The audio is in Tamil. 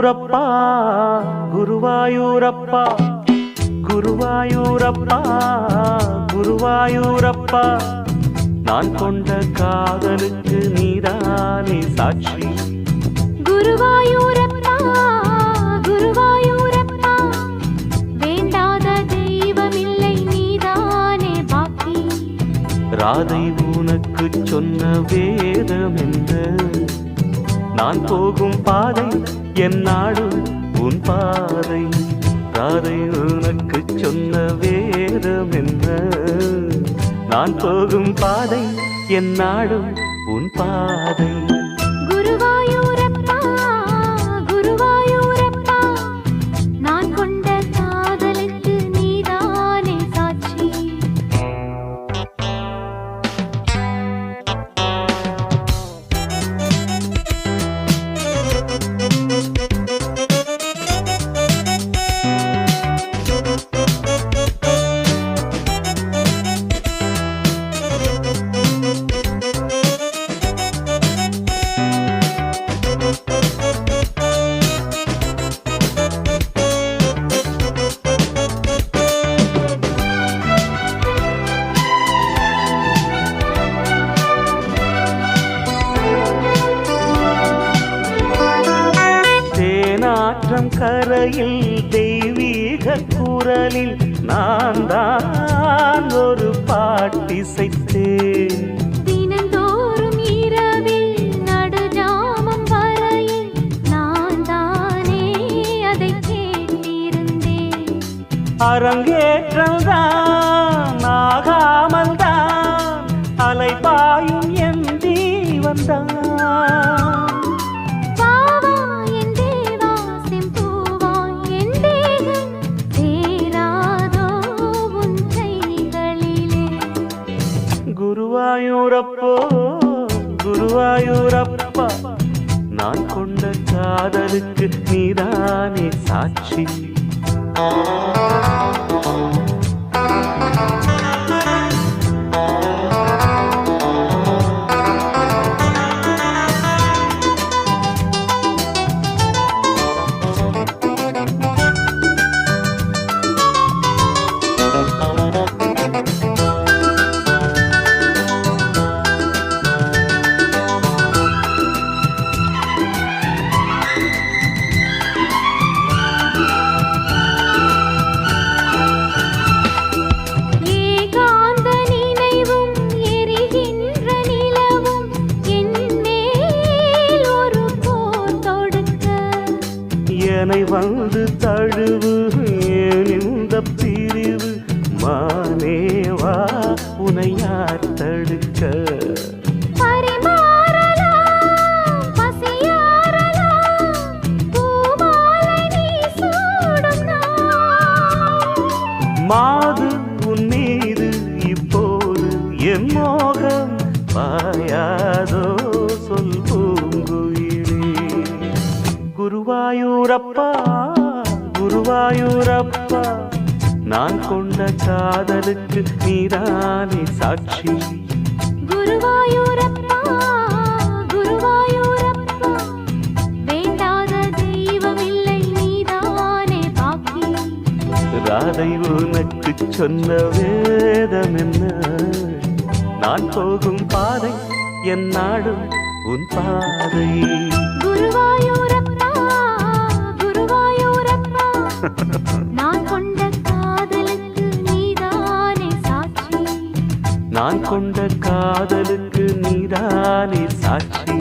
குருவாயூரப்பா குருவாயூரப்பா குருவாயூரப்பா குருவாயூரப்பா நான் கொண்ட காதலுக்கு நீதானே சாட்சி. குருவாயூரப்பா குருவாயூரப்பா வேண்டாத தெய்வமில்லை நீதானே பாக்கி. ராதை உனக்கு சொன்ன வேதம் என்ன, நான் போகும் பாதை என் நாடு உன் பாதை. ராதை உனக்கு சொன்ன வேதம் என்ன, நான் போகும் பாதை என் நாடு உன் பாதை. குருவாயூரப்பா குருவாயூரப்பா நான் கொண்ட காதலுக்கு நீதானே சாட்சி. தேனாற்றம் கரையில் தெய்வீக குரலில் நான் தான் ஒரு பாட்டிசைத்தேன். தினந்தோறும் இரவில் நடுஜாமம் வரையில் நான் தானே அதை கேட்டிருந்தேன். அரங்கேற்றம் தான் ஆகாமல் தான் அலைபாயும் என் ஜீவன் தான். குருவாயூரப்போ குருவாயூரப்பா நான் கொண்ட காதலுக்கு நீதானே சாட்சி. என்னை வந்து தழுவு இந்த பிரிவு மானேவா உனை யார் தடுக்க. மாது உன் மீது இப்போது என் மோகம் பாயாதோ சொல் பூங்குயிலே. குருவாயூரப்பா குருவாயூரப்பா நான் கொண்ட காதலுக்கு நீதானே சாட்சி. குருவாயூரப்பா குருவாயூரப்பா வேண்டாத தெய்வமில்லை நீதானே பாக்கி. ராதை உனக்கு சொன்ன வேதம் என்ன, நான் போகும் பாதை என் நாடு உன் பாதை. குருவாயூரப்பா குருவாயூரப்பா நான் கொண்ட காதலுக்கு நீதானே சாட்சி. நான் கொண்ட காதலுக்கு நீதானே சாட்சி.